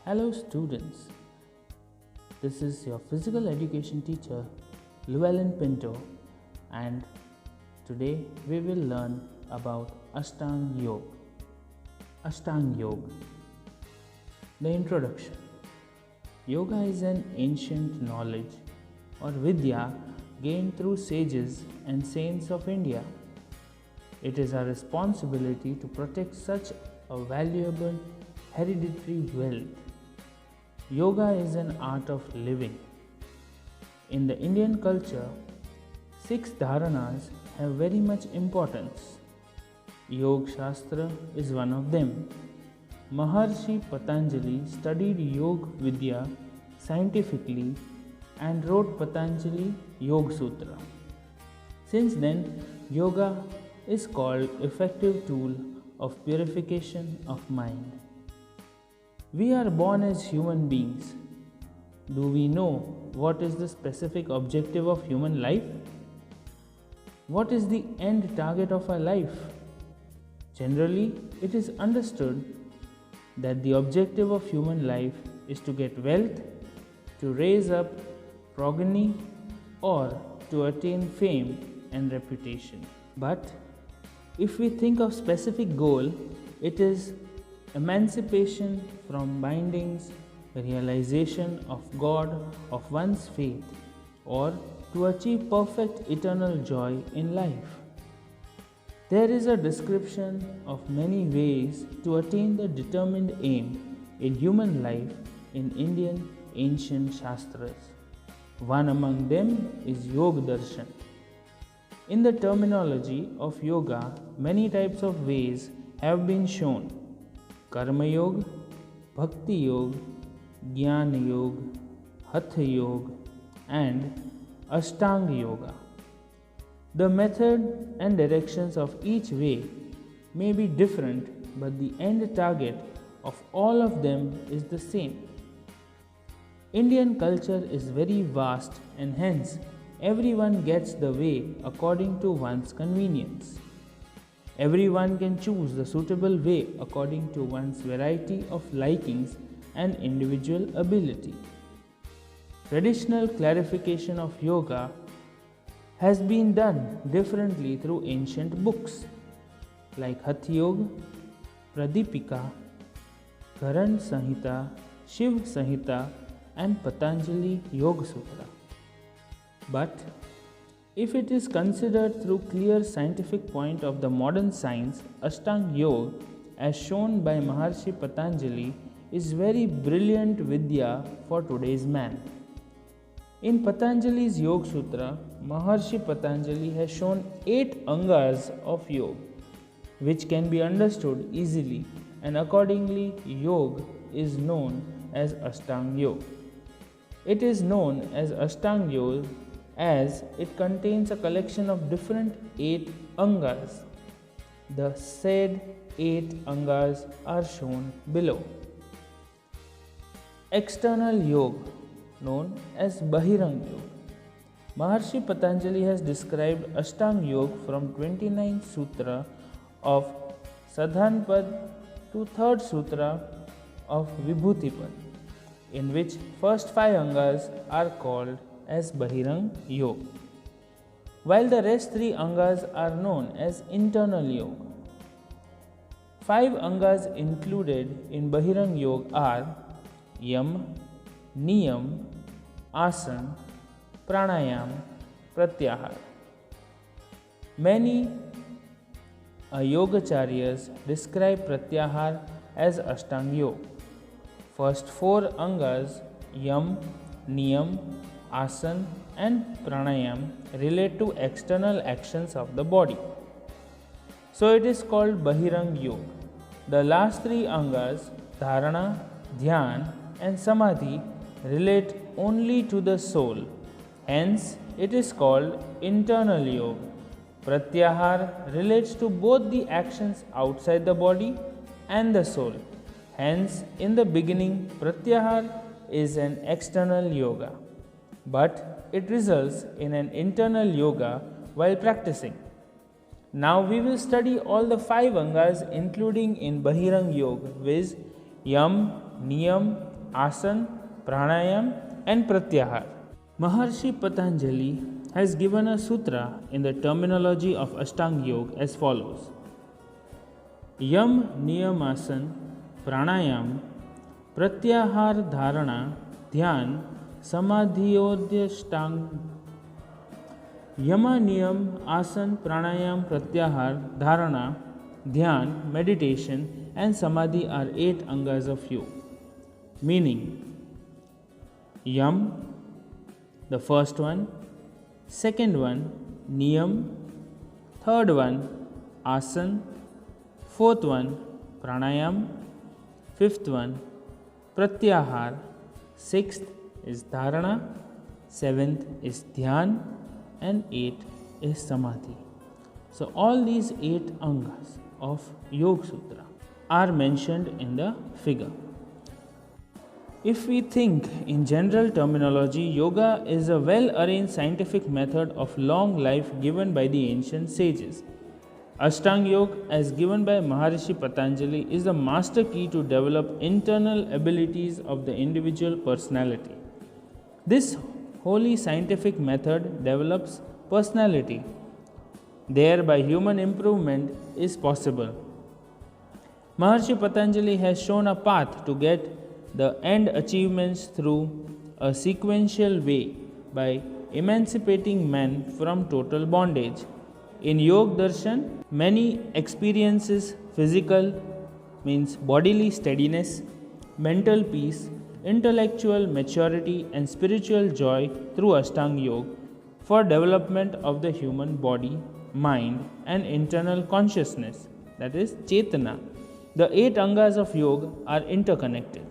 Hello students, this is your physical education teacher Llewellyn Pinto, and today we will learn about Ashtanga Yoga. Ashtanga Yoga. The introduction. Yoga is an ancient knowledge or vidya gained through sages and saints of India. It is our responsibility to protect such a valuable hereditary wealth. Yoga is an art of living. In the Indian culture, 6 dharanas have very much importance. Yoga Shastra is one of them. Maharshi Patanjali studied Yoga Vidya scientifically and wrote Patanjali Yoga Sutra. Since then, yoga is called effective tool of purification of mind. We are born as human beings. Do we know what is the specific objective of human life? What is the end target of our life? Generally, it is understood that the objective of human life is to get wealth, to raise up progeny, or to attain fame and reputation. But if we think of specific goal, it is emancipation from bindings, realization of God, of one's faith, or to achieve perfect eternal joy in life. There is a description of many ways to attain the determined aim in human life in Indian ancient Shastras. One among them is Yoga Darshan. In the terminology of yoga, many types of ways have been shown: Karma Yoga, Bhakti Yoga, Jnana Yoga, Hatha Yoga, and Ashtanga Yoga. The method and directions of each way may be different, but the end target of all of them is the same. Indian culture is very vast, and hence everyone gets the way according to one's convenience. Everyone can choose the suitable way according to one's variety of likings and individual ability. Traditional clarification of yoga has been done differently through ancient books like Hatha Yoga, Pradipika, Karan Samhita, Shiv Samhita, and Patanjali Yoga Sutra. But if it is considered through clear scientific point of the modern science, Ashtanga Yoga, as shown by Maharshi Patanjali, is very brilliant vidya for today's man. In Patanjali's Yoga Sutra, Maharshi Patanjali has shown 8 angas of yoga, which can be understood easily, and accordingly, yoga is known as Ashtanga Yoga. It is known as Ashtanga Yoga as it contains a collection of different 8 angas. The said 8 angas are shown below. External yoga, known as Bahirang Yoga. Maharshi Patanjali has described Ashtanga Yoga from 29th Sutra of Sadhanpad to 3rd Sutra of Vibhutipad, in which first 5 angas are called as Bahirang Yoga, while the rest 3 angas are known as internal yoga. 5 angas included in Bahirang Yoga are Yam, Niyam, Asan, Pranayam, Pratyahar. Many yogacharyas describe Pratyahar as Ashtanga Yoga. First 4 angas, Yam, Niyam, Asan, and Pranayam, relate to external actions of the body. So it is called Bahirang Yoga. The last 3 angas, Dharana, Dhyan, and Samadhi, relate only to the soul. Hence, it is called internal yoga. Pratyahar relates to both the actions outside the body and the soul. Hence, in the beginning, Pratyahar is an external yoga, but it results in an internal yoga while practicing. Now we will study all the 5 angas including in Bahirang Yoga, viz. Yam, Niyam, asana, pranayam and pratyahar. Maharshi Patanjali has given a sutra in the terminology of Ashtanga Yoga as follows. Yam Niyam Asana, Pranayam, Pratyahar Dharana, Dhyan, Samadhiyodhya Ashtanga. Yama Niyam, Asana, Pranayam, Pratyahar, Dharana, Dhyan, meditation and Samadhi are 8 angas of yoga. Meaning, Yam, the first one, second one, Niyam, third one, Asana, fourth one, Pranayam, fifth one, Pratyahar, sixth is Dharana, seventh is Dhyan, and 8 is Samadhi. So all these 8 angas of Yoga Sutra are mentioned in the figure. If we think in general terminology, yoga is a well-arranged scientific method of long life given by the ancient sages. Ashtanga Yoga, as given by Maharishi Patanjali, is the master key to develop internal abilities of the individual personality. This holy scientific method develops personality. Thereby human improvement is possible. Maharshi Patanjali has shown a path to get the end achievements through a sequential way by emancipating man from total bondage. In Yoga Darshan, many experiences physical means bodily steadiness, mental peace, intellectual maturity and spiritual joy through Ashtanga Yoga for development of the human body, mind and internal consciousness, that is Chetana. The 8 angas of yoga are interconnected.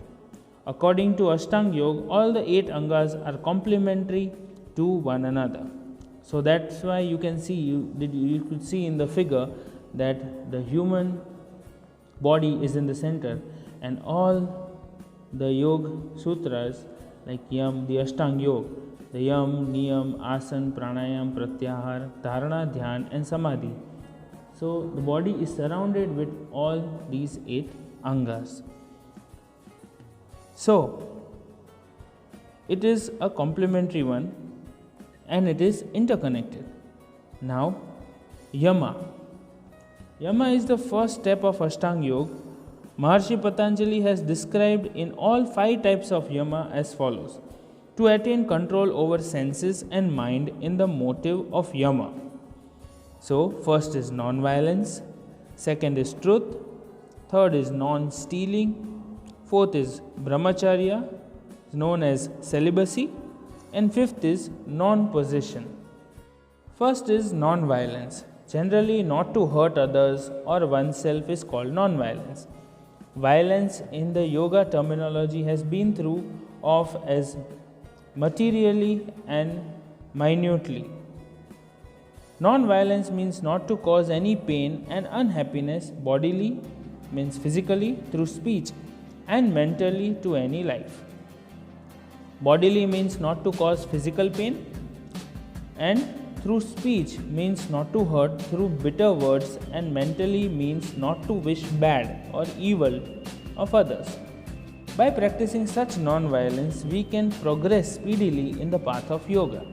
According to Ashtanga Yoga, all the 8 angas are complementary to one another. So that's why you can see, you could see in the figure that the human body is in the center and all the yoga sutras like Yam, the Ashtanga Yoga, the Yam, Niyam, Asana, Pranayam, Pratyahar, Dharana, Dhyan and Samadhi. So the body is surrounded with all these 8 angas. So it is a complementary one and it is interconnected. Now Yama. Yama is the first step of Ashtanga Yoga. Maharshi Patanjali has described in all 5 types of Yama as follows. To attain control over senses and mind in the motive of Yama. So first is non-violence, second is truth, third is non-stealing, fourth is brahmacharya, known as celibacy, and fifth is non-possession. First is non-violence. Generally not to hurt others or oneself is called non-violence. Violence in the yoga terminology has been through of as materially and minutely. Non-violence means not to cause any pain and unhappiness bodily, means physically, through speech, and mentally to any life. Bodily means not to cause physical pain, and through speech means not to hurt through bitter words, and mentally means not to wish bad or evil of others. By practicing such non-violence, we can progress speedily in the path of yoga.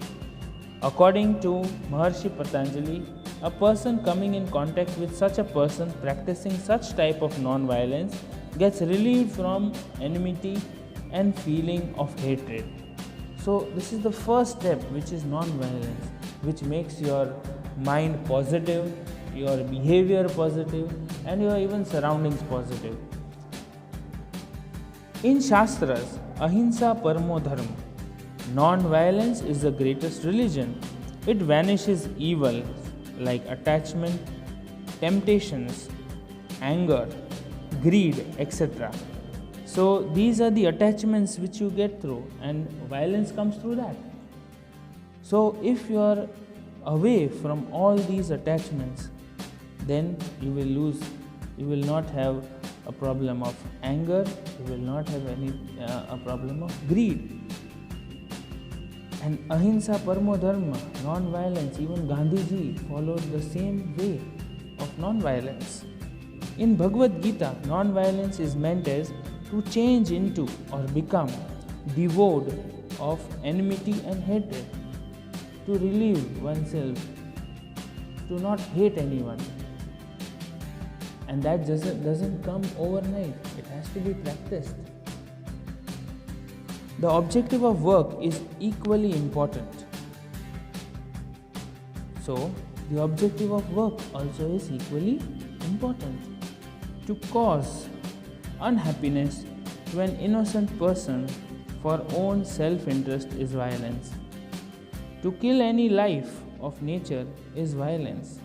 According to Maharshi Patanjali, a person coming in contact with such a person practicing such type of non-violence gets relieved from enmity and feeling of hatred. So this is the first step, which is non-violence, which makes your mind positive, your behavior positive, and your even surroundings positive. In Shastras, Ahimsa Paramo Dharma, non-violence is the greatest religion. It vanishes evil like attachment, temptations, anger, greed, etc. So these are the attachments which you get through, and violence comes through that. So if you are away from all these attachments, then you will not have a problem of anger, you will not have a problem of greed. And Ahimsa Paramo Dharma, non-violence, even Gandhiji followed the same way of non-violence. In Bhagavad Gita, non-violence is meant as to change into or become devoid of enmity and hatred, to relieve oneself, to not hate anyone. And that doesn't come overnight, it has to be practiced. The objective of work is equally important. So, the objective of work also is equally important. To cause unhappiness to an innocent person for own self-interest is violence. To kill any life of nature is violence.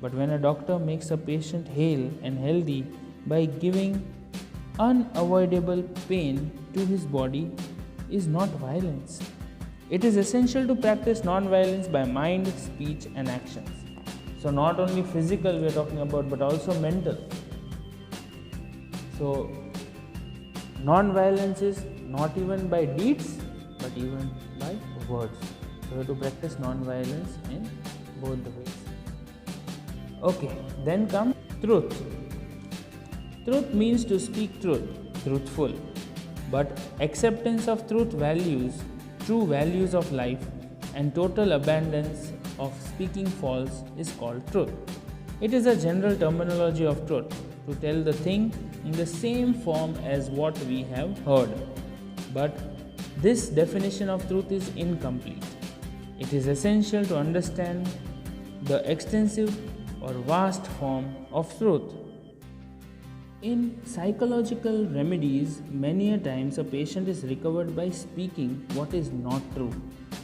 But when a doctor makes a patient hale and healthy by giving unavoidable pain to his body is not violence. It is essential to practice non-violence by mind, speech and actions. So not only physical we are talking about, but also mental. So non-violence is not even by deeds, but even by words. So we have to practice non-violence in both the ways. Okay, then comes truth. Truth means to speak truth, truthful. But acceptance of truth values, true values of life, and total abundance of speaking false is called truth. It is a general terminology of truth, to tell the thing in the same form as what we have heard. But this definition of truth is incomplete. It is essential to understand the extensive or vast form of truth. In psychological remedies, many a times a patient is recovered by speaking what is not true,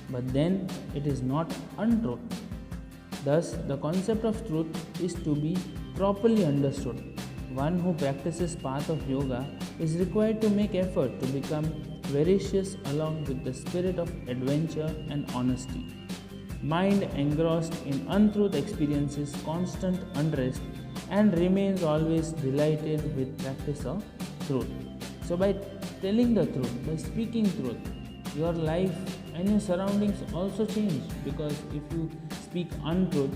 but then it is not untruth. Thus, the concept of truth is to be properly understood. One who practices path of yoga is required to make effort to become veracious along with the spirit of adventure and honesty. Mind engrossed in untruth experiences constant unrest and remains always delighted with practice of truth. So by telling the truth, by speaking truth, your life and your surroundings also change, because if you speak untruth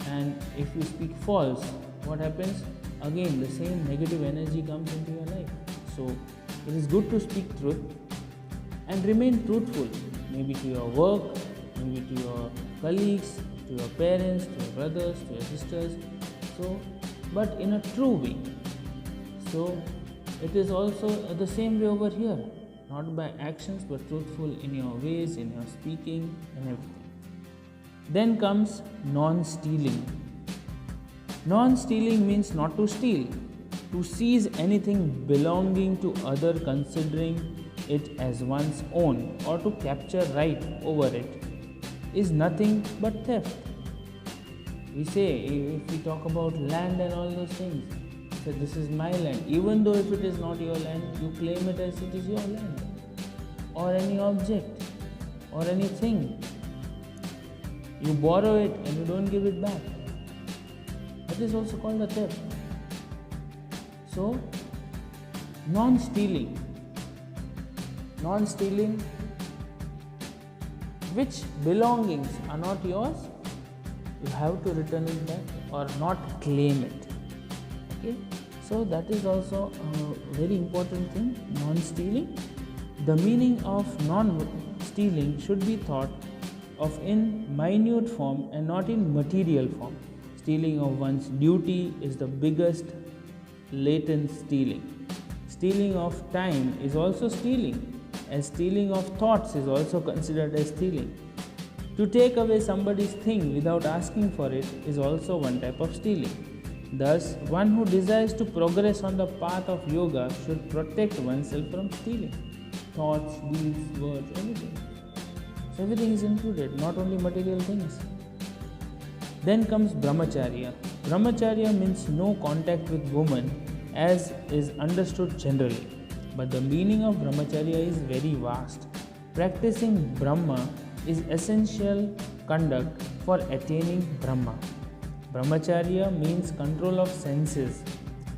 and if you speak false, what happens? Again, the same negative energy comes into your life. So it is good to speak truth and remain truthful, maybe to your work, maybe to your colleagues, to your parents, to your brothers, to your sisters. So, but in a true way. So it is also the same way over here, not by actions but truthful in your ways, in your speaking and everything. Then comes non-stealing. Non-stealing means not to steal, to seize anything belonging to other, considering it as one's own, or to capture right over it, is nothing but theft. We say, if we talk about land and all those things, so this is my land. Even though if it is not your land, you claim it as it is your land. Or any object, or anything. You borrow it and you don't give it back. That is also called a theft. So, non-stealing. Non-stealing, which belongings are not yours, you have to return it back or not claim it. Okay, so that is also a very important thing, non-stealing. The meaning of non-stealing should be thought of in minute form and not in material form. Stealing of one's duty is the biggest latent stealing. Stealing of time is also stealing, as stealing of thoughts is also considered as stealing. To take away somebody's thing without asking for it is also one type of stealing. Thus, one who desires to progress on the path of yoga should protect oneself from stealing. Thoughts, deeds, words, everything. So everything is included, not only material things. Then comes brahmacharya. Brahmacharya means no contact with woman as is understood generally. But the meaning of brahmacharya is very vast. Practicing Brahma is essential conduct for attaining Brahma. Brahmacharya means control of senses.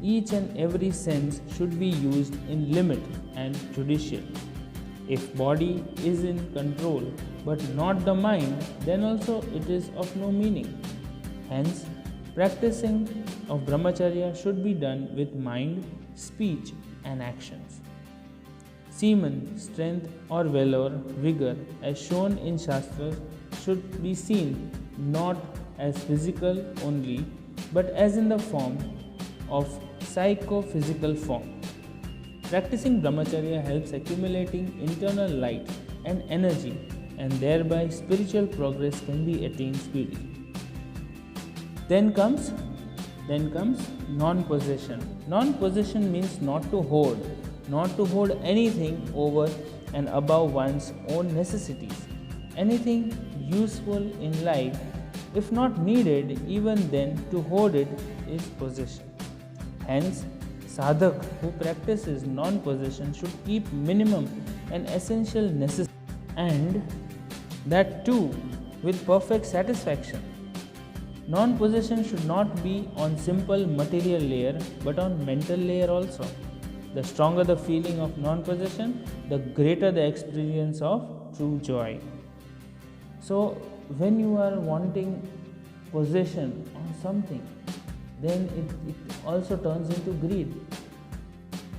Each and every sense should be used in limit and judicial. If body is in control but not the mind, then also it is of no meaning. Hence, practicing of brahmacharya should be done with mind, speech and actions. Semen, strength or valor, vigor, as shown in Shastra, should be seen not as physical only, but as in the form of psychophysical form. Practicing brahmacharya helps accumulating internal light and energy, and thereby spiritual progress can be attained speedily. Then comes non-possession. Non-possession means not to hold anything over and above one's own necessities. Anything useful in life, if not needed, even then to hold it is possession. Hence, sadhak who practices non-possession should keep minimum and essential necessities, and that too with perfect satisfaction. Non-possession should not be on simple material layer but on mental layer also. The stronger the feeling of non-possession, the greater the experience of true joy. So when you are wanting possession on something, then it also turns into greed.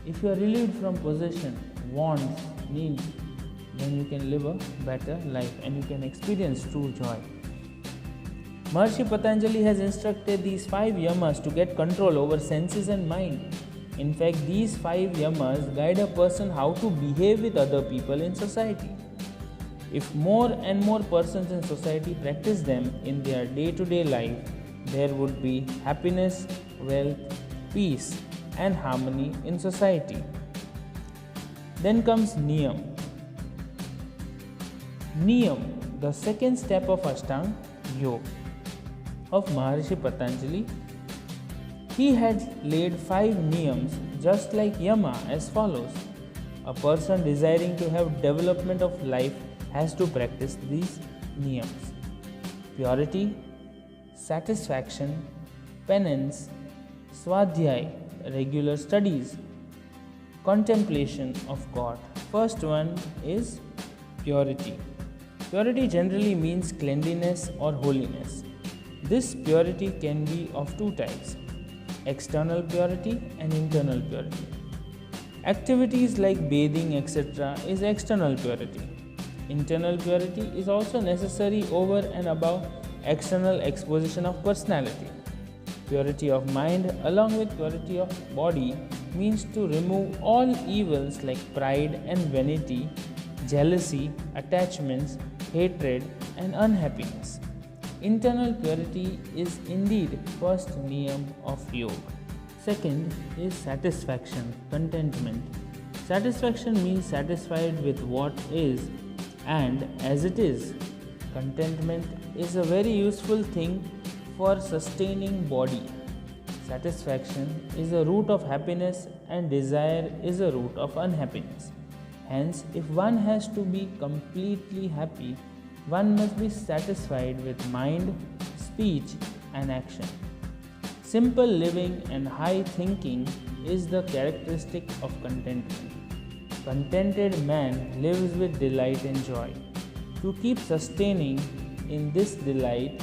If you are relieved from possession, wants, needs, then you can live a better life and you can experience true joy. Maharishi Patanjali has instructed these 5 yamas to get control over senses and mind. In fact, these 5 yamas guide a person how to behave with other people in society. If more and more persons in society practice them in their day-to-day life, there would be happiness, wealth, peace, and harmony in society. Then comes Niyam. Niyam, the second step of Ashtanga Yoga of Maharishi Patanjali. He had laid 5 niyams just like yama as follows. A person desiring to have development of life has to practice these niyams: purity, satisfaction, penance, swadhyay, regular studies, contemplation of God. First one is purity. Purity generally means cleanliness or holiness. This purity can be of 2 types: external purity and internal purity. Activities like bathing, etc., is external purity. Internal purity is also necessary over and above external exposition of personality. Purity of mind along with purity of body means to remove all evils like pride and vanity, jealousy, attachments, hatred, and unhappiness. Internal purity is indeed first niyam of yoga. Second is satisfaction, contentment. Satisfaction means satisfied with what is and as it is. Contentment is a very useful thing for sustaining body. Satisfaction is the root of happiness and desire is the root of unhappiness. Hence, if one has to be completely happy, one must be satisfied with mind, speech, and action. Simple living and high thinking is the characteristic of contentment. Contented man lives with delight and joy. To keep sustaining in this delight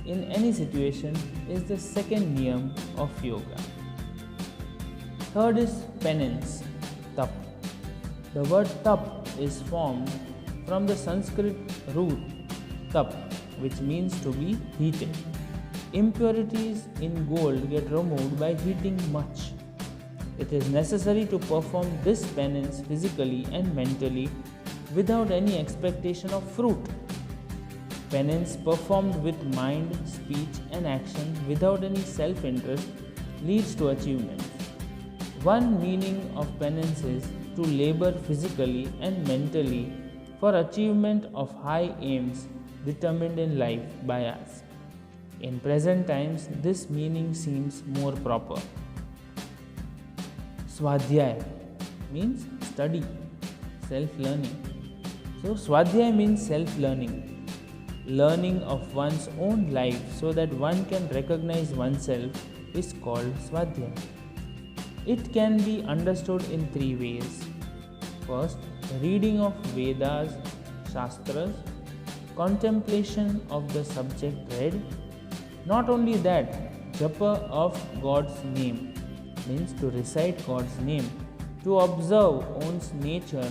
in any situation is the second niyam of yoga. Third is penance, tap. The word tap is formed from the Sanskrit root tap, which means to be heated. Impurities in gold get removed by heating much. It is necessary to perform this penance physically and mentally without any expectation of fruit. Penance performed with mind, speech, and action without any self-interest leads to achievement. One meaning of penance is to labor physically and mentally for achievement of high aims determined in life by us. In present times, this meaning seems more proper. Swadhyay means study, self-learning. So, Swadhyay means self-learning, learning of one's own life so that one can recognize oneself is called Swadhyay. It can be understood in 3 ways. First, reading of Vedas, Shastras, contemplation of the subject read. Not only that, japa of God's name means to recite God's name, To observe one's nature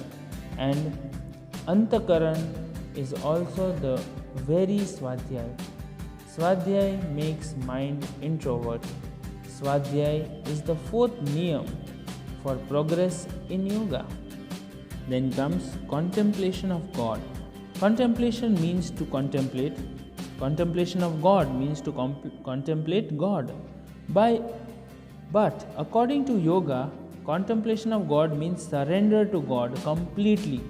and antakaran is also the very Swadhyay. Swadhyay makes mind introvert. Swadhyay is the fourth niyam for progress in yoga. Then comes contemplation of God. Contemplation means to contemplate. Contemplation of God means to contemplate God. But according to yoga, contemplation of God means surrender to God completely.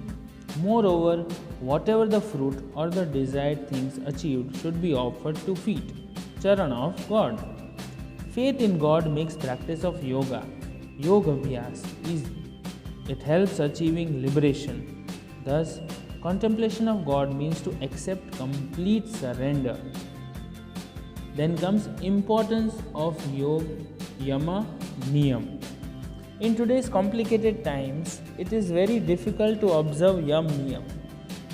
Moreover, whatever the fruit or the desired things achieved should be offered to feet, charana of God. Faith in God makes practice of yoga, yoga abhyas, easy. It helps achieving liberation. Thus, contemplation of God means to accept complete surrender. Then comes importance of yoga, yama, niyam. In today's complicated times, it is very difficult to observe yam niyam,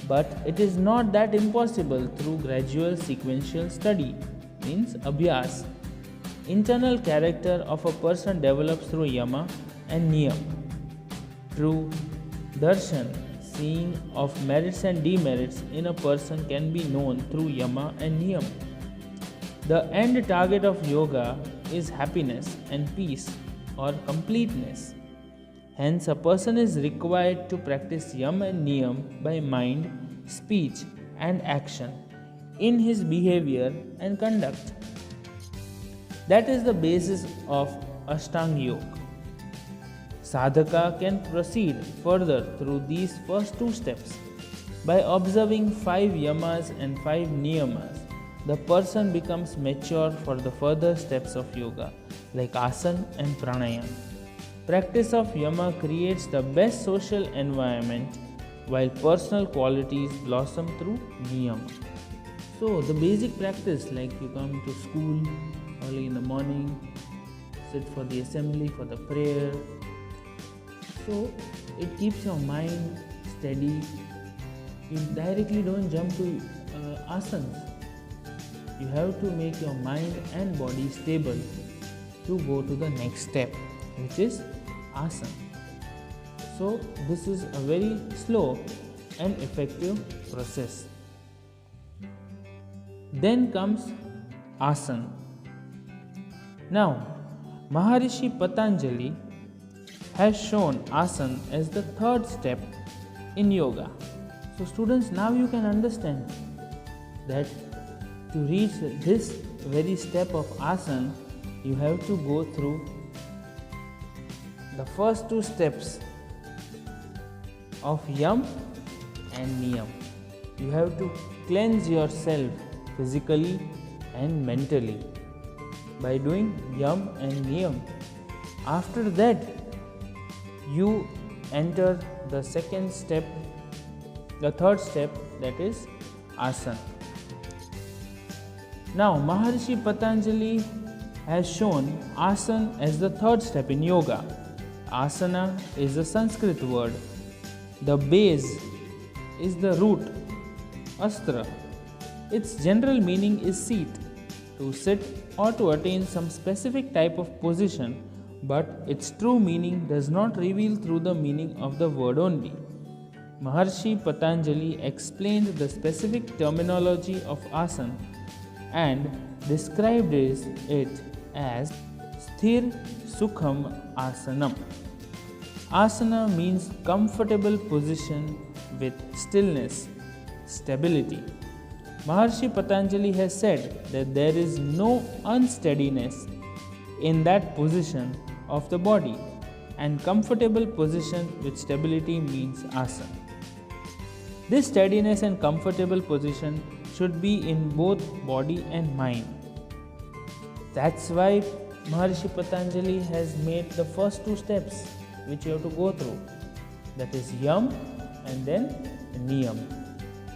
but it is not that impossible through gradual sequential study, means abhyas. Internal character of a person develops through yama and niyam. True darshan, seeing of merits and demerits in a person, can be known through yama and niyam. The end target of yoga is happiness and peace or completeness. Hence, a person is required to practice yam and niyam by mind, speech, and action in his behavior and conduct. That is the basis of Ashtanga Yoga. Sadhaka can proceed further through these first two steps. By observing 5 yamas and 5 niyamas, the person becomes mature for the further steps of yoga, like asana and pranayama. Practice of yama creates the best social environment, while personal qualities blossom through niyama. So, the basic practice, like you come to school early in the morning, sit for the assembly, for the prayer. So, it keeps your mind steady. You directly don't jump to asanas. You have to make your mind and body stable to go to the next step, which is asana. So, this is a very slow and effective process. Then comes asana. Now, Maharishi Patanjali has shown asana as the third step in yoga. So, students, now you can understand that to reach this very step of asana, you have to go through the first two steps of yam and niyam. You have to cleanse yourself physically and mentally by doing yam and niyam. After that, you enter the second step, the third step, that is asana. Now, Maharishi Patanjali has shown asana as the third step in yoga. Asana is a Sanskrit word. The base is the root, astra. Its general meaning is seat, to sit or to attain some specific type of position, but its true meaning does not reveal through the meaning of the word only. Maharshi Patanjali explained the specific terminology of asana and described it as Sthir Sukham Asanam. Asana means comfortable position with stillness, stability. Maharshi Patanjali has said that there is no unsteadiness in that position of the body, and comfortable position with stability means asana. This steadiness and comfortable position should be in both body and mind. That's why Maharishi Patanjali has made the first two steps which you have to go through, that is yam and then niyam.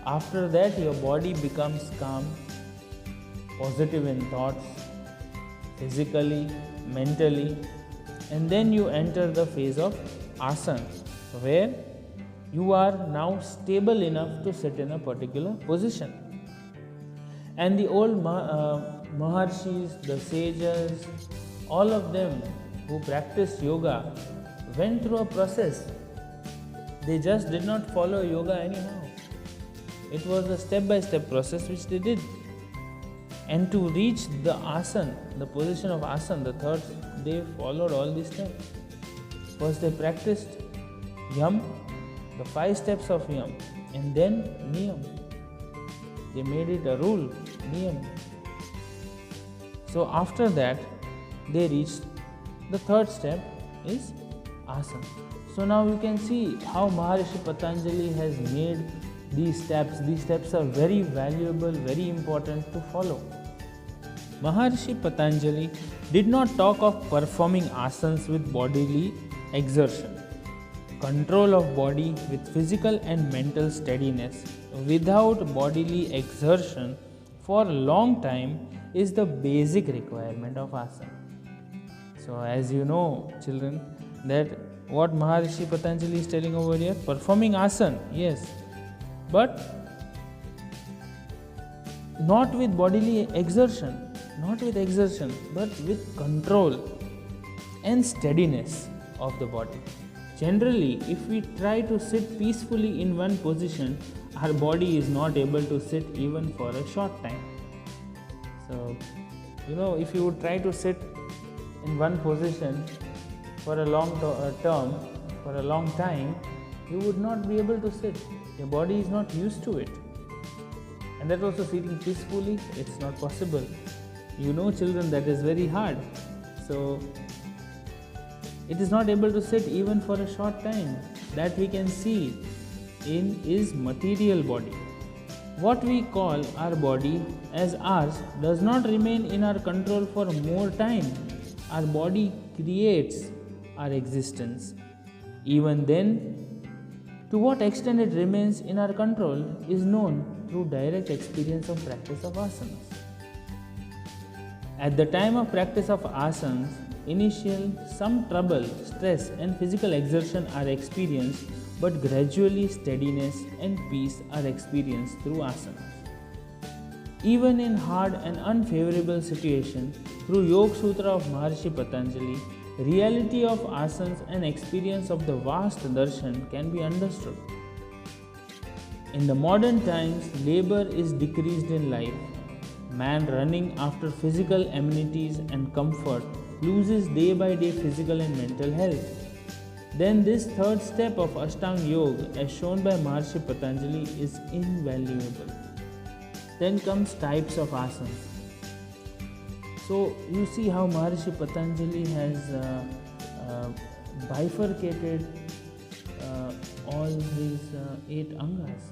After that, your body becomes calm, positive in thoughts, physically, mentally, and then you enter the phase of asana, where you are now stable enough to sit in a particular position. And the old Maharshis, the sages, all of them who practiced yoga went through a process. They just did not follow yoga anyhow. It was a step-by-step process which they did. And to reach the asana, the position of asana, the third, they followed all these steps. First they practiced yam, the 5 steps of yam, and then niyam. They made it a rule, niyam. So after that, they reached the third step is asana. So now you can see how Maharishi Patanjali has made these steps. These steps are very valuable, very important to follow. Maharishi Patanjali did not talk of performing asanas with bodily exertion. Control of body with physical and mental steadiness without bodily exertion for a long time is the basic requirement of asana. So as you know, children, that what Maharishi Patanjali is telling over here, performing asana, yes, but not with bodily exertion, but with control and steadiness of the body. Generally, if we try to sit peacefully in one position, our body is not able to sit even for a short time. So, if you would try to sit in one position for a long term, for a long time, you would not be able to sit. Your body is not used to it. And that also sitting peacefully, it's not possible. Children, that is very hard. So, it is not able to sit even for a short time. That we can see in is material body. What we call our body as ours does not remain in our control for more time. Our body creates our existence. Even then, to what extent it remains in our control is known through direct experience of practice of asanas. At the time of practice of asanas, initial some trouble, stress and physical exertion are experienced, but gradually steadiness and peace are experienced through asanas. Even in hard and unfavorable situation, through Yoga Sutra of Maharishi Patanjali, reality of asanas and experience of the vast darshan can be understood. In the modern times, labor is decreased in life. Man running after physical amenities and comfort loses day by day physical and mental health. Then this third step of Ashtanga Yoga, as shown by Maharishi Patanjali, is invaluable. Then comes types of asanas. So you see how Maharishi Patanjali has bifurcated all his 8 angas.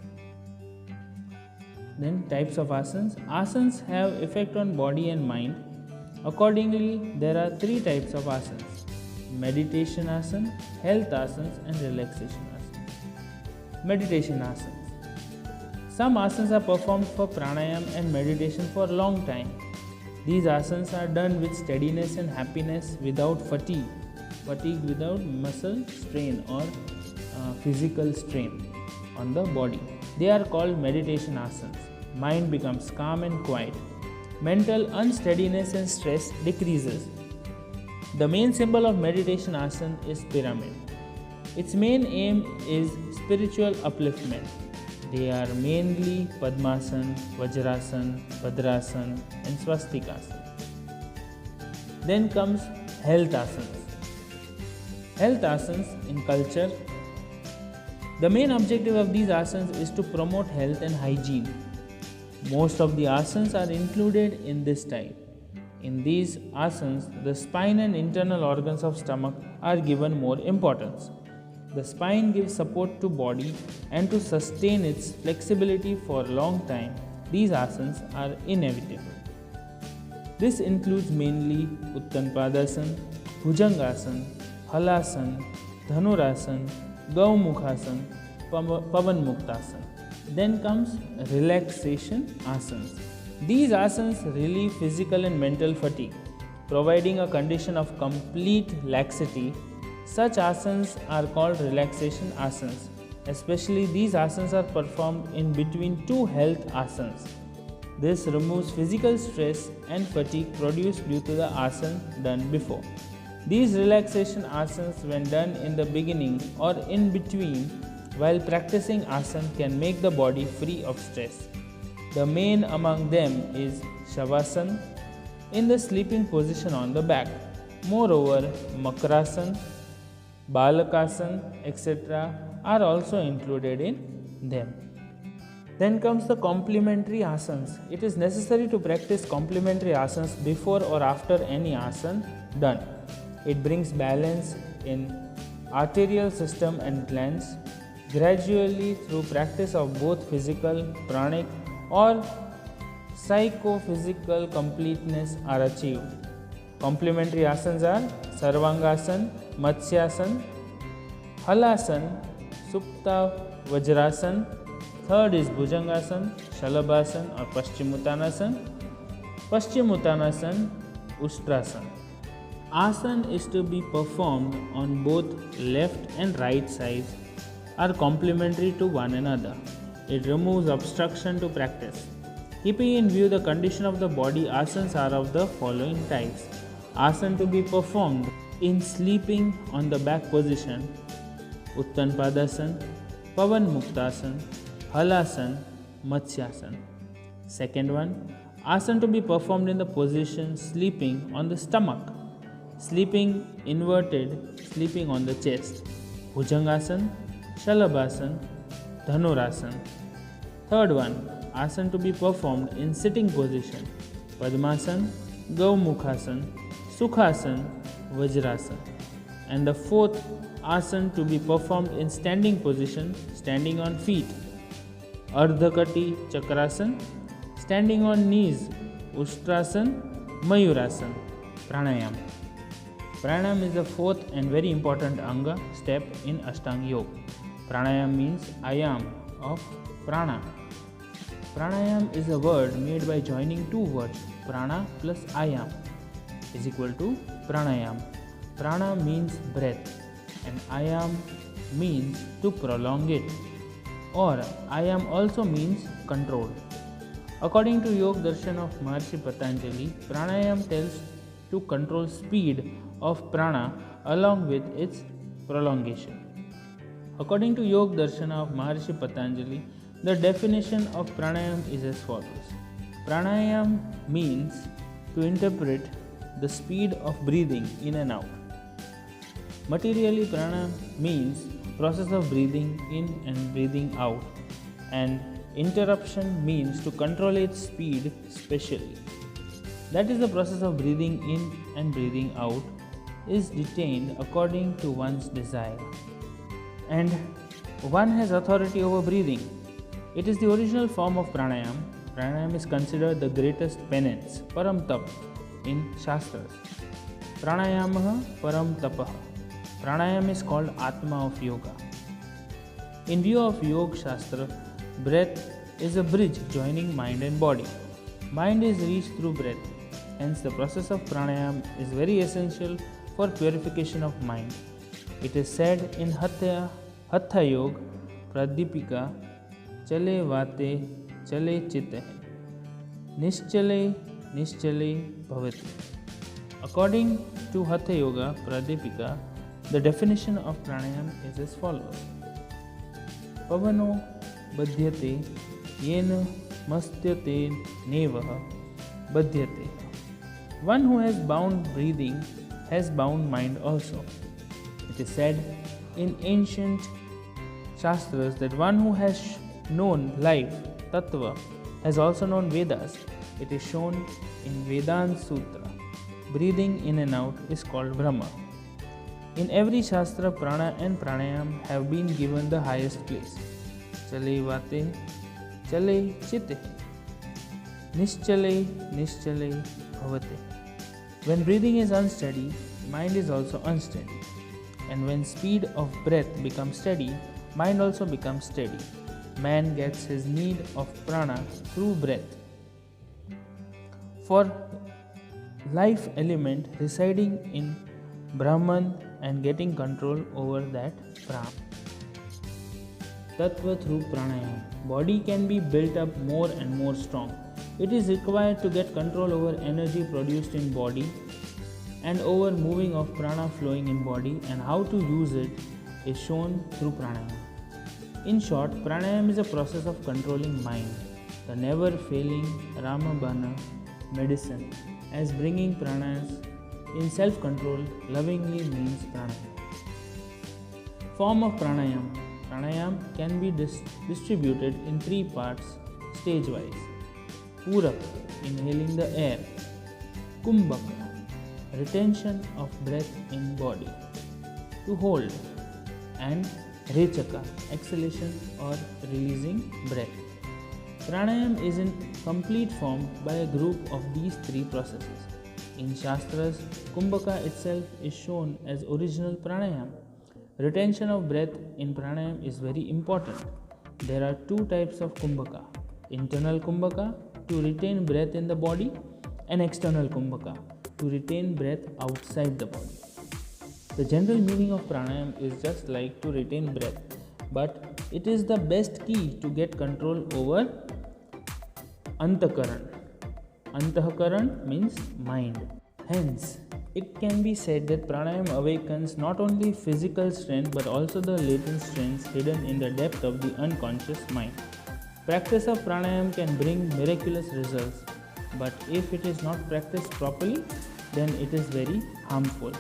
Then types of asanas. Asanas have effect on body and mind. Accordingly, there are 3 types of asanas: meditation asana, health asanas and relaxation asanas. Meditation asanas. Some asanas are performed for pranayam and meditation for a long time. These asanas are done with steadiness and happiness without fatigue without muscle strain or physical strain on the body. They are called meditation asanas. Mind becomes calm and quiet. Mental unsteadiness and stress decreases. The main symbol of meditation asana is pyramid. Its main aim is spiritual upliftment. They are mainly Padmasana, Vajrasana, Bhadrasana and Swastikasana. Then comes health asanas. Health asanas in culture. The main objective of these asanas is to promote health and hygiene. Most of the asanas are included in this type. In these asanas, the spine and internal organs of stomach are given more importance. The spine gives support to body, and to sustain its flexibility for a long time, these asanas are inevitable. This includes mainly Uttanpadasana, Bhujangasana, Halasana, Dhanurasana, Gaumukhasana, Pavanmuktasana. Then comes relaxation asanas. These asanas relieve physical and mental fatigue, providing a condition of complete laxity. Such asanas are called relaxation asanas. Especially these asanas are performed in between 2 health asanas. This removes physical stress and fatigue produced due to the asana done before. These relaxation asanas, when done in the beginning or in between while practicing asana, can make the body free of stress. The main among them is Shavasana, in the sleeping position on the back. Moreover, Makrasana, Balakasana, etc. are also included in them. Then comes the complementary asanas. It is necessary to practice complementary asanas before or after any asana done. It brings balance in arterial system and glands. Gradually, through practice of both physical, pranic or psychophysical completeness are achieved. Complementary asanas are Sarvangasana, Matsyasana, Halasana, Supta Vajrasana. Third is Bhujangasana, Shalabhasana or Paschimottanasana, Paschimottanasana, Ustrasana. Asana is to be performed on both left and right sides are complementary to one another. It removes obstruction to practice. Keeping in view the condition of the body, asanas are of the following types. Asana to be performed in sleeping on the back position: Uttanpadasana, Pavan Muktasana, Halasana, Matsyasana. Second one, asana to be performed in the position sleeping on the stomach, sleeping inverted, sleeping on the chest: Bhujangasana, Shalabhasana, Dhanurasana. Third one, asana to be performed in sitting position: Padmasana, Gaumukhasana, Sukhasana, Vajrasana. And the fourth, asana to be performed in standing position, standing on feet: Ardhakati Chakrasana, standing on knees: Ustrasana, Mayurasana. Pranayama. Pranayama is the fourth and very important anga step in Ashtanga Yoga. Pranayama means ayam of prana. Pranayama is a word made by joining two words, prana plus ayam is equal to pranayama. Prana means breath and ayam means to prolong it, or ayam also means control. According to Yoga Darshan of Maharshi Patanjali, pranayam tells to control speed of prana along with its prolongation. According to Yoga Darshan of Maharshi Patanjali, the definition of pranayam is as follows. Pranayam means to interpret the speed of breathing in and out. Materially, prana means process of breathing in and breathing out, and interruption means to control its speed specially. That is, the process of breathing in and breathing out is detained according to one's desire, and one has authority over breathing. It is the original form of pranayam. Pranayam is considered the greatest penance, param tap, in Shastras. Pranayamah param tapah. Pranayam is called Atma of Yoga. In view of Yoga Shastra, breath is a bridge joining mind and body. Mind is reached through breath. Hence, the process of pranayam is very essential for purification of mind. It is said in Hatha Yoga, Pradipika, Chale Vate, Chale Chitte, Nischale, Nischale Bhavati. According to Hatha Yoga, Pradipika, the definition of pranayam is as follows. Pavano badhyate yena mastyate nevaha badhyate. One who has bound breathing has bound mind also. It is said in ancient Shastras that one who has known life, Tattva, has also known Vedas. It is shown in Vedanta Sutra. Breathing in and out is called Brahma. In every Shastra, prana and pranayam have been given the highest place. Chale vate, chale chitte, nischale, nischale bhavate. When breathing is unsteady, mind is also unsteady. And when speed of breath becomes steady, mind also becomes steady. Man gets his need of prana through breath. For life element residing in Brahman and getting control over that prana. Tattva through pranayam. Body can be built up more and more strong. It is required to get control over energy produced in body and over moving of prana flowing in body, and how to use it is shown through pranayama. In short, pranayama is a process of controlling mind, the never failing Ramabana medicine, as bringing pranas in self control lovingly means pranayama. Form of pranayama. Pranayama can be distributed in three parts stage wise. Purak, inhaling the air. Kumbhaka, retention of breath in body. To hold. And Rechaka, exhalation or releasing breath. Pranayama is in complete form by a group of these three processes. In Shastras, Kumbhaka itself is shown as original pranayama. Retention of breath in pranayama is very important. There are two types of Kumbhaka. Internal Kumbhaka to retain breath in the body, and external Kumbhaka to retain breath outside the body. The general meaning of pranayama is just like to retain breath, but it is the best key to get control over antakaran. Antahakaran means mind. Hence, it can be said that pranayama awakens not only physical strength but also the latent strengths hidden in the depth of the unconscious mind. Practice of pranayama can bring miraculous results, but if it is not practiced properly, then it is very harmful.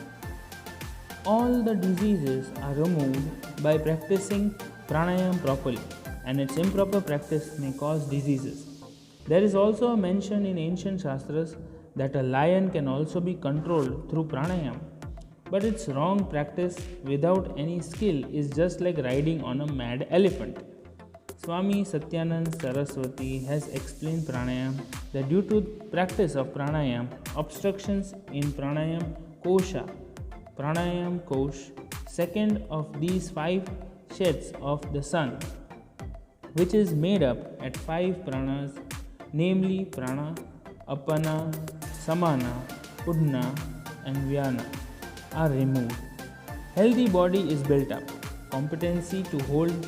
All the diseases are removed by practicing pranayama properly, and its improper practice may cause diseases. There is also a mention in ancient Shastras that a lion can also be controlled through pranayama, but its wrong practice without any skill is just like riding on a mad elephant. Swami Satyanand Saraswati has explained pranayama that due to practice of pranayama, obstructions in pranayama kosha, pranayama kosh, second of these 5 sheds of the sun, which is made up at 5 pranas, namely prana, apana, samana, udna and vyana, are removed. Healthy body is built up. Competency to hold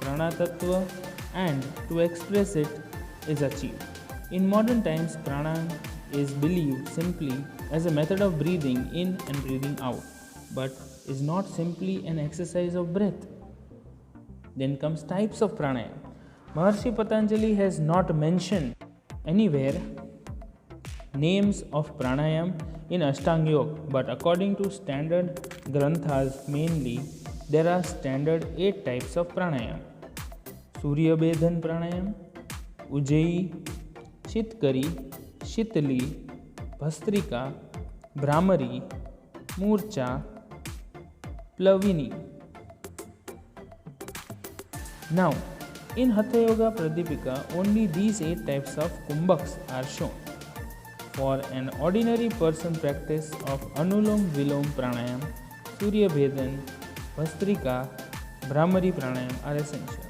prana tattva and to express it is achieved. In modern times, prana is believed simply as a method of breathing in and breathing out, but is not simply an exercise of breath. Then comes types of pranayama. Maharshi Patanjali has not mentioned anywhere names of pranayama in Ashtanga Yoga, but according to standard granthas mainly, there are standard 8 types of pranayama. Surya Bedhan pranayama, Ujjayi, Shitkari, Shitali, Bhastrika, Brahmari, Murcha, Plavini. Now, in Hatha Yoga Pradipika, only these 8 types of kumbhaks are shown. For an ordinary person, practice of Anulom Vilom Pranayam, Surya Bhedan, Bhastrika, Brahmari Pranayam are essential.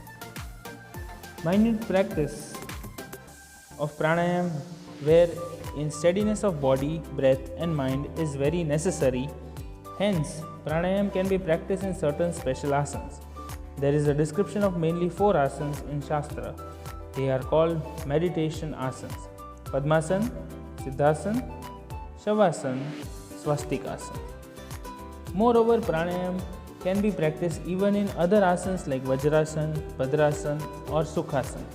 Minute practice of pranayam where in steadiness of body, breath and mind is very necessary. Hence, pranayam can be practiced in certain special asanas. There is a description of mainly 4 asanas in Shastra. They are called meditation asanas: Padmasana, Siddhasana, Shavasana, Swastikasana. Moreover, pranayam can be practiced even in other asanas like Vajrasana, Bhadrasana or Sukhasana.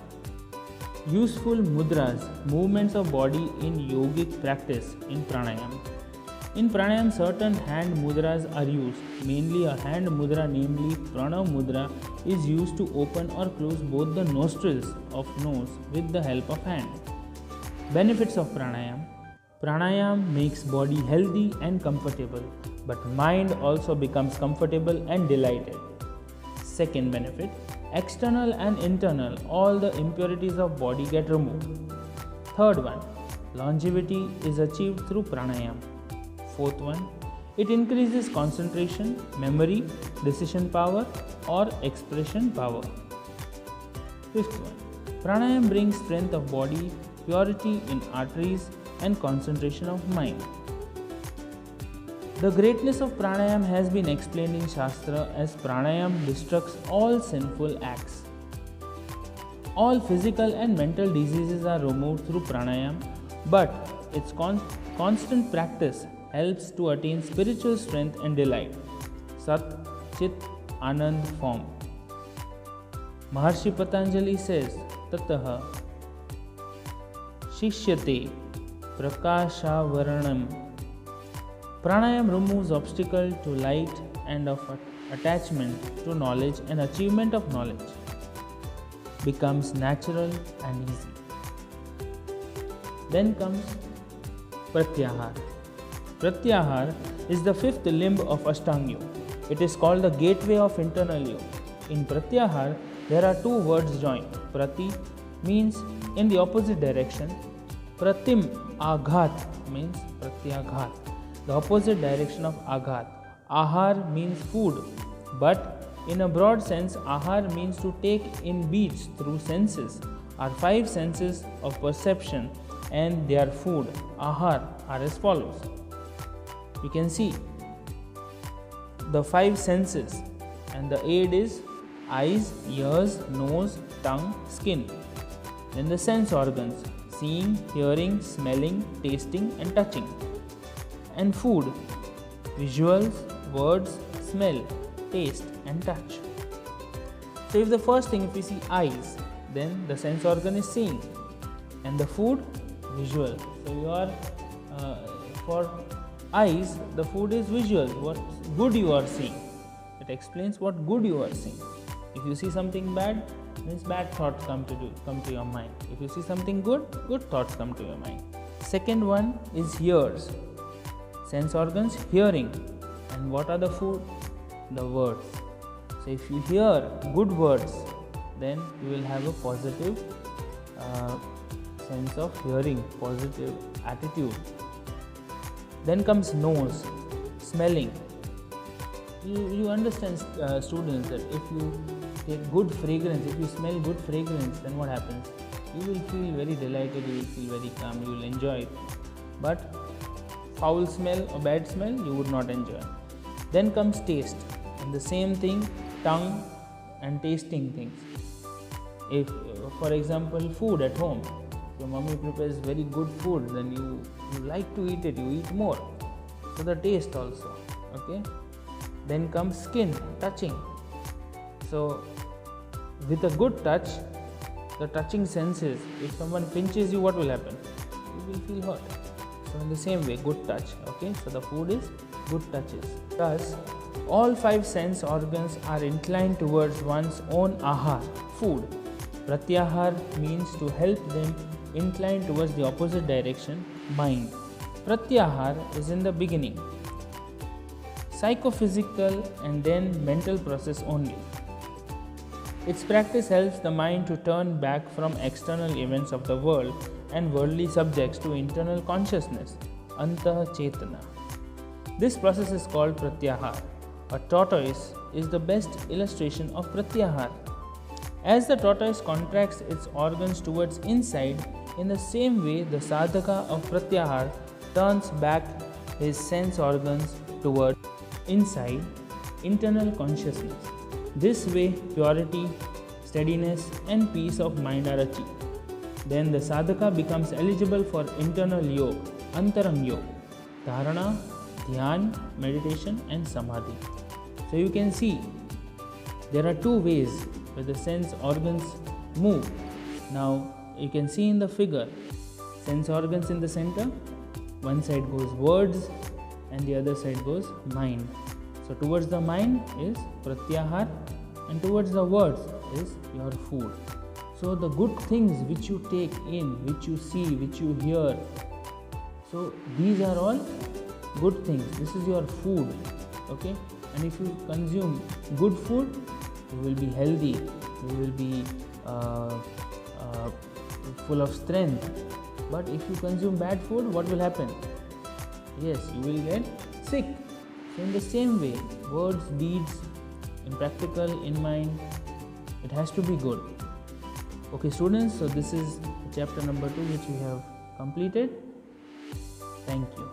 Useful mudras, movements of body in yogic practice in pranayam. In pranayam, certain hand mudras are used. Mainly a hand mudra, namely Pranav mudra, is used to open or close both the nostrils of nose with the help of hand. Benefits of pranayam. Pranayam makes body healthy and comfortable, but mind also becomes comfortable and delighted. Second benefit, external and internal, all the impurities of body get removed. Third one, longevity is achieved through pranayam. Fourth one, it increases concentration, memory, decision power or expression power. Fifth one, pranayam brings strength of body, purity in arteries and concentration of mind. The greatness of pranayam has been explained in Shastra as pranayam destructs all sinful acts. All physical and mental diseases are removed through pranayam, but its constant practice helps to attain spiritual strength and delight. Sat Chit Anand form. Maharshi Patanjali says, Tataha Shishyate Prakashavaranam. Pranayam removes obstacle to light and of attachment to knowledge and achievement of knowledge. Becomes natural and easy. Then comes Pratyahar. Pratyahar is the fifth limb of Ashtanga Yoga. It is called the gateway of internal yoga. In Pratyahar, there are two words joined. Prati means in the opposite direction. Pratim Aghat means Pratyaghat, the opposite direction of Aghat. Ahar means food, but in a broad sense, Ahar means to take in beats through senses. Our five senses of perception and their food, Ahar, are as follows. You can see the five senses, and the aid is eyes, ears, nose, tongue, skin. Then the sense organs, seeing, hearing, smelling, tasting and touching. And food, visuals, words, smell, taste and touch. So if the first thing, if we see eyes, then the sense organ is seeing, and the food, visual. So you are for eyes, the food is visual, what good you are seeing. It explains what good you are seeing. If you see something bad, means bad thoughts come to your mind. If you see something good, good thoughts come to your mind. Second one is ears. Sense organs, hearing. And what are the food? The words. So if you hear good words, then you will have a positive sense of hearing, positive attitude. Then comes nose, smelling. You understand, students, that if you take good fragrance, if you smell good fragrance, then what happens? You will feel very delighted, you will feel very calm, you will enjoy it. But foul smell or bad smell, you would not enjoy. Then comes taste, and the same thing, tongue and tasting things. If, for example, food at home, your mommy prepares very good food, then you like to eat it, you eat more. So the taste also, okay. Then comes skin, touching. So with a good touch, the touching senses, if someone pinches you, what will happen? You will feel hurt. So in the same way, good touch, okay. So the food is good touches. Thus, all five sense organs are inclined towards one's own ahar, food. Pratyahar means to help them incline towards the opposite direction, mind. Pratyahar is in the beginning, psychophysical and then mental process only. Its practice helps the mind to turn back from external events of the world and worldly subjects to internal consciousness, Antah Chetana. This process is called Pratyahar. A tortoise is the best illustration of Pratyahar. As the tortoise contracts its organs towards inside, in the same way the sadhaka of Pratyahar turns back his sense organs toward inside, internal consciousness. This way purity, steadiness and peace of mind are achieved. Then the sadhaka becomes eligible for internal yoga, antarang yoga, dharana, dhyan, meditation and samadhi. So you can see there are two ways where the sense organs move. Now you can see in the figure, sense organs in the center, one side goes words and the other side goes mind. So towards the mind is Pratyahar and towards the words is your food. So the good things which you take in, which you see, which you hear, so these are all good things. This is your food, okay. And if you consume good food, you will be healthy, you will be full of strength. But if you consume bad food, what will happen? Yes, you will get sick. So in the same way, words, deeds, in practical, in mind, it has to be good. Okay students, so this is chapter number 2 which we have completed. Thank you.